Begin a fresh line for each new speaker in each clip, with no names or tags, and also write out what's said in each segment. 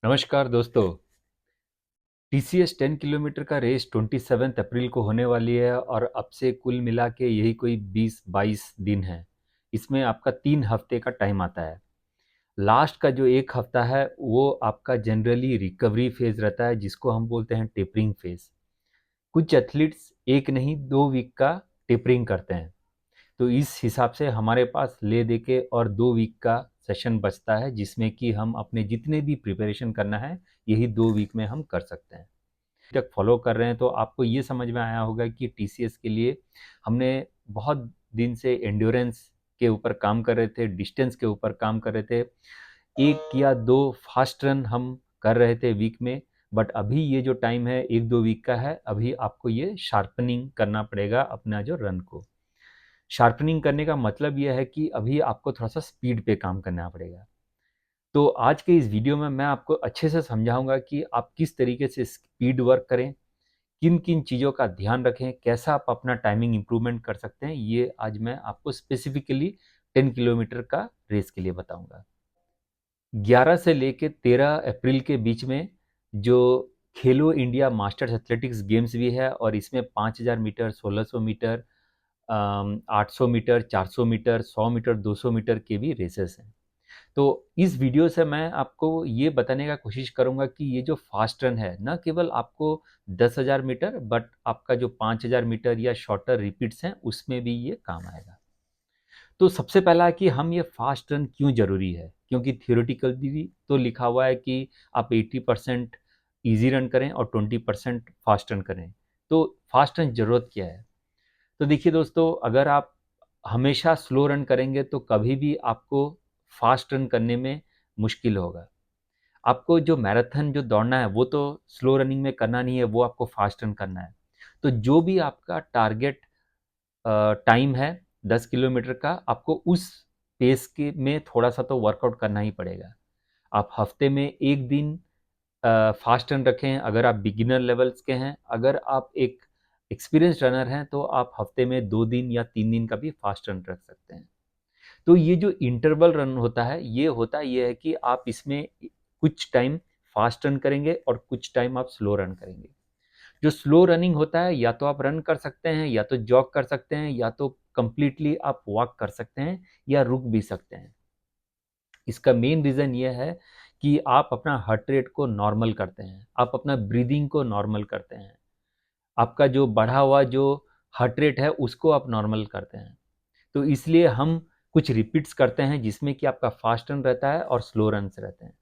नमस्कार दोस्तों। TCS 10 kilometre का रेस 27 अप्रैल को होने वाली है और अब से कुल मिला के यही कोई 20-22 दिन है। इसमें आपका 3 हफ्ते का टाइम आता है। लास्ट का जो एक हफ्ता है वो आपका जनरली रिकवरी फेज रहता है, जिसको हम बोलते हैं टेपरिंग फेज। कुछ एथलीट्स एक नहीं 2 वीक का टेपरिंग करते हैं। तो इस हिसाब से हमारे पास ले दे के और 2 वीक का सेशन बचता है, जिसमें कि हम अपने जितने भी प्रिपरेशन करना है यही 2 वीक में हम कर सकते हैं। तक फॉलो कर रहे हैं तो आपको ये समझ में आया होगा कि टीसीएस के लिए हमने बहुत दिन से एंड्योरेंस के ऊपर काम कर रहे थे, डिस्टेंस के ऊपर काम कर रहे थे। 1 या 2 फास्ट रन हम कर रहे थे वीक में। बट अभी ये जो टाइम है 1-2 वीक का है, अभी आपको ये शार्पनिंग करना पड़ेगा अपना जो रन को। शार्पनिंग करने का मतलब यह है कि अभी आपको थोड़ा सा स्पीड पे काम करना पड़ेगा। तो आज के इस वीडियो में मैं आपको अच्छे से समझाऊंगा कि आप किस तरीके से स्पीड वर्क करें, किन किन चीज़ों का ध्यान रखें, कैसा आप अपना टाइमिंग इम्प्रूवमेंट कर सकते हैं। ये आज मैं आपको स्पेसिफिकली 10 किलोमीटर का रेस के लिए बताऊंगा। 11 से लेके 13 अप्रैल के बीच में जो खेलो इंडिया मास्टर्स एथलेटिक्स गेम्स भी है, और इसमें 5000 metre, 1600 metre, 800 metre, 400 metre, 100 metre, 200 metre के भी रेसेस हैं। तो इस वीडियो से मैं आपको ये बताने का कोशिश करूंगा कि ये जो फास्ट रन है, न केवल आपको 10,000 मीटर, बट आपका जो 5,000 मीटर या शॉर्टर रिपीट्स हैं उसमें भी ये काम आएगा। तो सबसे पहला है कि हम ये फास्ट रन क्यों ज़रूरी है, क्योंकि थियोरेटिकली तो लिखा हुआ है कि आप 80% ईजी रन करें और 20% फास्ट रन करें। तो फास्ट रन ज़रूरत क्या है? तो देखिए दोस्तों, अगर आप हमेशा स्लो रन करेंगे तो कभी भी आपको फास्ट रन करने में मुश्किल होगा। आपको जो मैराथन जो दौड़ना है वो तो स्लो रनिंग में करना नहीं है, वो आपको फास्ट रन करना है। तो जो भी आपका टारगेट टाइम है 10 किलोमीटर का, आपको उस पेस के में थोड़ा सा तो वर्कआउट करना ही पड़ेगा। आप हफ्ते में एक दिन फास्ट रन रखें अगर आप बिगिनर लेवल्स के हैं। अगर आप एक एक्सपीरियंस रनर हैं तो आप हफ्ते में 2 दिन या 3 दिन का भी फास्ट रन रख सकते हैं। तो ये जो इंटरवल रन होता है, ये है कि आप इसमें कुछ टाइम फास्ट रन करेंगे और कुछ टाइम आप स्लो रन करेंगे। जो स्लो रनिंग होता है, या तो आप रन कर सकते हैं, या तो जॉग कर सकते हैं, या तो कंप्लीटली आप वॉक कर सकते हैं, या रुक भी सकते हैं। इसका मेन रीज़न ये है कि आप अपना हार्ट रेट को नॉर्मल करते हैं, आप अपना ब्रीदिंग को नॉर्मल करते हैं, आपका जो बढ़ा हुआ जो हार्ट रेट है उसको आप नॉर्मल करते हैं। तो इसलिए हम कुछ रिपीट्स करते हैं जिसमें कि आपका फास्ट रन रहता है और स्लो रन्स रहते हैं।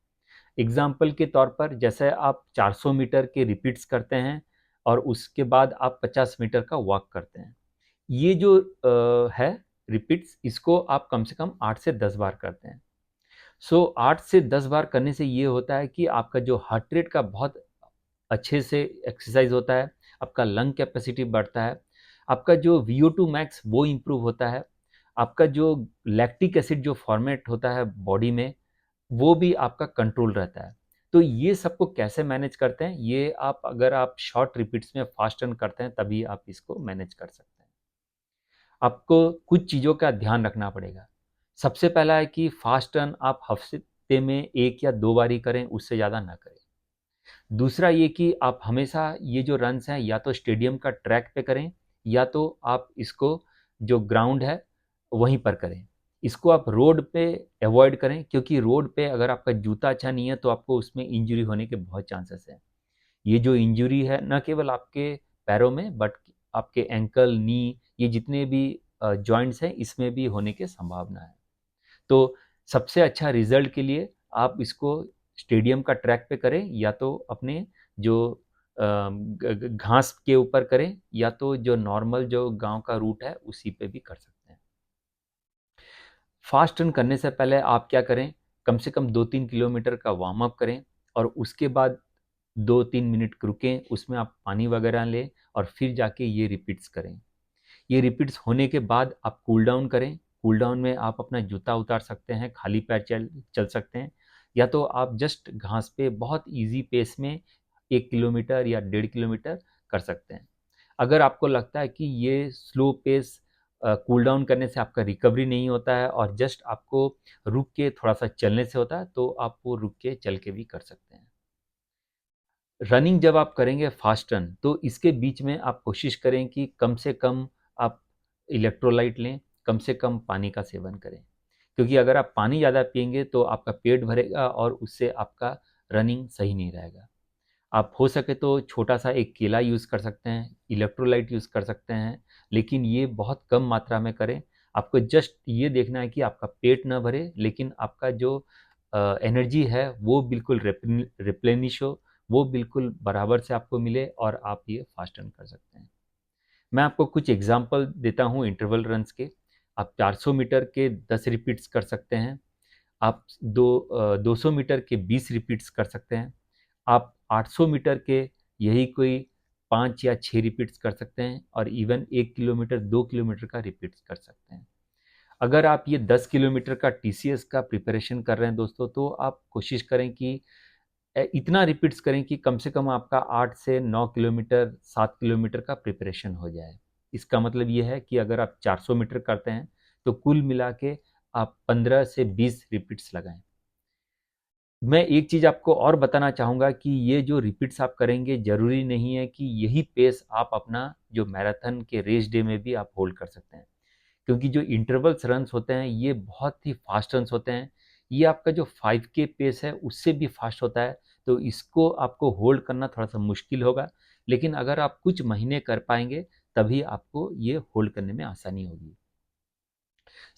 एग्जाम्पल के तौर पर, जैसे आप 400 मीटर के रिपीट्स करते हैं और उसके बाद आप 50 मीटर का वॉक करते हैं। ये जो है रिपीट्स, इसको आप कम से कम 8 से 10 बार करते हैं। सो 8 से 10 बार करने से ये होता है कि आपका जो हार्ट रेट का बहुत अच्छे से एक्सरसाइज होता है, आपका लंग कैपेसिटी बढ़ता है, आपका जो VO2 मैक्स वो इम्प्रूव होता है, आपका जो लैक्टिक एसिड जो फॉर्मेट होता है बॉडी में वो भी आपका कंट्रोल रहता है। तो ये सबको कैसे मैनेज करते हैं, ये आप अगर आप शॉर्ट रिपीट्स में फास्ट रन करते हैं तभी आप इसको मैनेज कर सकते हैं। आपको कुछ चीज़ों का ध्यान रखना पड़ेगा। सबसे पहला है कि फास्ट रन आप हफ्ते में 1 या 2 बार ही करें, उससे ज़्यादा ना करें। दूसरा ये कि आप हमेशा ये जो रन्स हैं या तो स्टेडियम का ट्रैक पे करें, या तो आप इसको जो ग्राउंड है वहीं पर करें। इसको आप रोड पे अवॉइड करें, क्योंकि रोड पे अगर आपका जूता अच्छा नहीं है तो आपको उसमें इंजरी होने के बहुत चांसेस हैं। ये जो इंजरी है न केवल आपके पैरों में, बट आपके एंकल, नी, ये जितने भी जॉइंट्स हैं इसमें भी होने की संभावना है। तो सबसे अच्छा रिजल्ट के लिए आप इसको स्टेडियम का ट्रैक पे करें, या तो अपने जो घास के ऊपर करें, या तो जो नॉर्मल जो गांव का रूट है उसी पे भी कर सकते हैं। फास्ट रन करने से पहले आप क्या करें, कम से कम 2-3 किलोमीटर का वार्म अप करें, और उसके बाद 2-3 मिनट रुकें, उसमें आप पानी वगैरह लें, और फिर जाके ये रिपीट्स करें। ये रिपीट्स होने के बाद आप कूल डाउन करें। कूल डाउन में आप अपना जूता उतार सकते हैं, खाली पैर चल चल सकते हैं, या तो आप जस्ट घास पे बहुत इजी पेस में 1 किलोमीटर या 1.5 किलोमीटर कर सकते हैं। अगर आपको लगता है कि ये स्लो पेस कूल डाउन करने से आपका रिकवरी नहीं होता है और जस्ट आपको रुक के थोड़ा सा चलने से होता है, तो आप वो रुक के चल के भी कर सकते हैं। रनिंग जब आप करेंगे फास्ट रन, तो इसके बीच में आप कोशिश करें कि कम से कम आप इलेक्ट्रोलाइट लें, कम से कम पानी का सेवन करें। क्योंकि अगर आप पानी ज़्यादा पिएंगे तो आपका पेट भरेगा और उससे आपका रनिंग सही नहीं रहेगा। आप हो सके तो छोटा सा एक केला यूज़ कर सकते हैं, इलेक्ट्रोलाइट यूज़ कर सकते हैं, लेकिन ये बहुत कम मात्रा में करें। आपको जस्ट ये देखना है कि आपका पेट ना भरे, लेकिन आपका जो एनर्जी है वो बिल्कुल रिप्लेनिश हो, वो बिल्कुल बराबर से आपको मिले और आप ये फास्ट रन कर सकते हैं। मैं आपको कुछ एग्जांपल देता हूँ इंटरवल रन्स के। आप 400 मीटर के 10 रिपीट्स कर सकते हैं। आप 200 मीटर के 20 रिपीट्स कर सकते हैं। आप 800 मीटर के यही कोई 5 या 6 रिपीट्स कर सकते हैं और इवन 1 किलोमीटर 2 किलोमीटर का रिपीट्स कर सकते हैं। अगर आप ये 10 किलोमीटर का टीसीएस का प्रिपरेशन कर रहे हैं दोस्तों, तो आप कोशिश करें कि इतना रिपीट्स करें कि कम से कम आपका 8 से 9 किलोमीटर 7 किलोमीटर का प्रिपरेशन हो जाए। इसका मतलब ये है कि अगर आप 400 मीटर करते हैं तो कुल मिला के आप 15 से 20 रिपीट्स लगाएं। मैं एक चीज़ आपको और बताना चाहूँगा कि ये जो रिपीट्स आप करेंगे, ज़रूरी नहीं है कि यही पेस आप अपना जो मैराथन के रेस डे में भी आप होल्ड कर सकते हैं। क्योंकि जो इंटरवल्स रन्स होते हैं ये बहुत ही फास्ट रन्स होते हैं। ये आपका जो 5K पेस है उससे भी फास्ट होता है, तो इसको आपको होल्ड करना थोड़ा-सा मुश्किल होगा। लेकिन अगर आप कुछ महीने कर पाएँगे, तभी आपको ये होल्ड करने में आसानी होगी।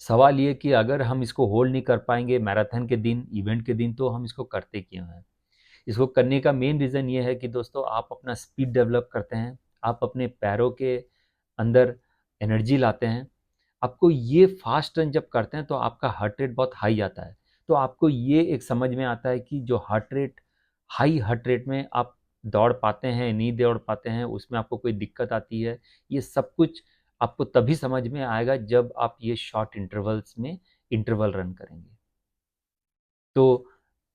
सवाल ये कि अगर हम इसको होल्ड नहीं कर पाएँगे मैराथन के दिन, इवेंट के दिन, तो हम इसको करते क्यों हैं? इसको करने का मेन रीज़न ये है कि दोस्तों आप अपना स्पीड डेवलप करते हैं, आप अपने पैरों के अंदर एनर्जी लाते हैं। आपको ये फास्ट रन जब करते हैं तो आपका हार्ट रेट बहुत हाई आता है। तो आपको ये एक समझ में आता है कि जो हाई हार्ट रेट में आप दौड़ पाते हैं, नहीं दौड़ पाते हैं, उसमें आपको कोई दिक्कत आती है। ये सब कुछ आपको तभी समझ में आएगा जब आप ये शॉर्ट इंटरवल्स में इंटरवल रन करेंगे। तो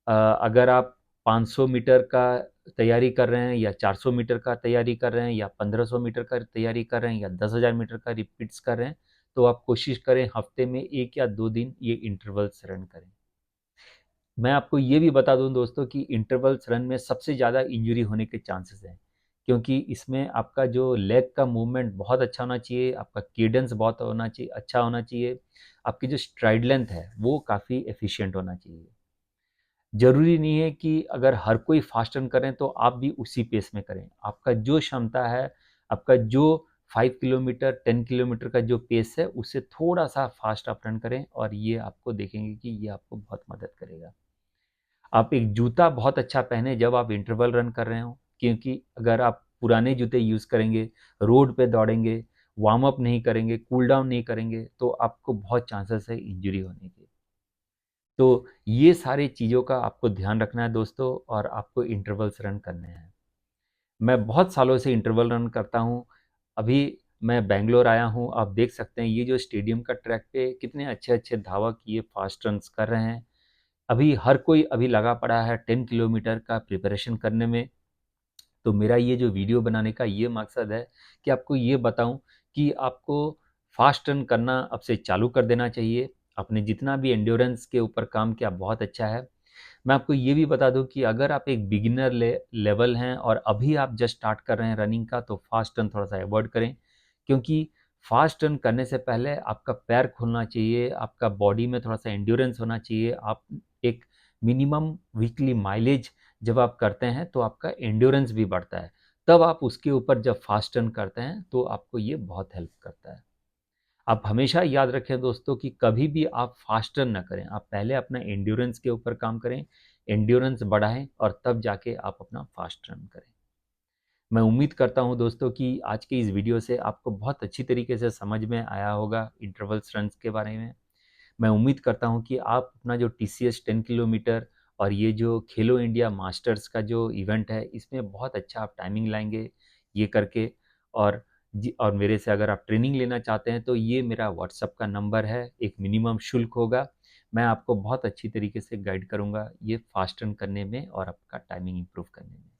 अगर आप 500 मीटर का तैयारी कर रहे हैं या 400 मीटर का तैयारी कर रहे हैं या 1500 मीटर का तैयारी कर रहे हैं या 10,000 मीटर का रिपीट्स कर रहे हैं, तो आप कोशिश करें हफ्ते में 1 या 2 दिन ये इंटरवल्स रन करें। मैं आपको ये भी बता दूं दोस्तों कि इंटरवल्स रन में सबसे ज़्यादा इंजरी होने के चांसेस हैं, क्योंकि इसमें आपका जो लेग का मूवमेंट बहुत अच्छा होना चाहिए, आपका केडेंस बहुत होना चाहिए, अच्छा होना चाहिए, आपकी जो स्ट्राइड लेंथ है वो काफ़ी एफिशिएंट होना चाहिए। ज़रूरी नहीं है कि अगर हर कोई फास्ट रन करें तो आप भी उसी पेस में करें। आपका जो क्षमता है, आपका जो 5 किलोमीटर, 10 किलोमीटर का जो पेस है, उससे थोड़ा-सा फास्ट आप रन करें और ये आपको देखेंगे कि ये आपको बहुत मदद करेगा। आप एक जूता बहुत अच्छा पहनें जब आप इंटरवल रन कर रहे हों, क्योंकि अगर आप पुराने जूते यूज़ करेंगे, रोड पे दौड़ेंगे, वार्म अप नहीं करेंगे, कूल डाउन नहीं करेंगे, तो आपको बहुत चांसेस है इंजरी होने के। तो ये सारी चीज़ों का आपको ध्यान रखना है दोस्तों, और आपको इंटरवल्स रन करने हैं। मैं बहुत सालों से इंटरवल रन करता हूँ। अभी मैं बैंगलोर आया हूँ, आप देख सकते हैं ये जो स्टेडियम का ट्रैक पे कितने अच्छे-अच्छे धावक ये फास्ट रन्स कर रहे हैं। अभी हर कोई अभी लगा पड़ा है 10 किलोमीटर का प्रिपरेशन करने में। तो मेरा ये जो वीडियो बनाने का ये मकसद है कि आपको ये बताऊं कि आपको फास्ट रन करना अब से चालू कर देना चाहिए। आपने जितना भी एंड्योरेंस के ऊपर काम किया बहुत अच्छा है। मैं आपको ये भी बता दूं कि अगर आप एक बिगिनर लेवल हैं और अभी आप जस्ट स्टार्ट कर रहे हैं रनिंग का, तो फास्ट रन थोड़ा सा अवॉइड करें। क्योंकि फास्ट रन करने से पहले आपका पैर खुलना चाहिए, आपका बॉडी में थोड़ा सा एंड्योरेंस होना चाहिए। आप एक मिनिमम वीकली माइलेज जब आप करते हैं तो आपका एंड्योरेंस भी बढ़ता है। तब आप उसके ऊपर जब फास्ट रन करते हैं तो आपको ये बहुत हेल्प करता है। आप हमेशा याद रखें दोस्तों कि कभी भी आप फास्ट रन ना करें, आप पहले अपना एंड्योरेंस के ऊपर काम करें, एंड्योरेंस बढ़ाएं और तब जाके आप अपना फास्ट रन करें। मैं उम्मीद करता हूं दोस्तों कि आज के इस वीडियो से आपको बहुत अच्छी तरीके से समझ में आया होगा इंटरवल्स रन्स के बारे में। मैं उम्मीद करता हूं कि आप अपना जो टीसीएस 10 किलोमीटर और ये जो खेलो इंडिया मास्टर्स का जो इवेंट है, इसमें बहुत अच्छा आप टाइमिंग लाएंगे ये करके। और और मेरे से अगर आप ट्रेनिंग लेना चाहते हैं तो ये मेरा व्हाट्सअप का नंबर है, एक मिनिमम शुल्क होगा। मैं आपको बहुत अच्छी तरीके से गाइड करूंगा ये फास्ट रन करने में और आपका टाइमिंग इम्प्रूव करने में।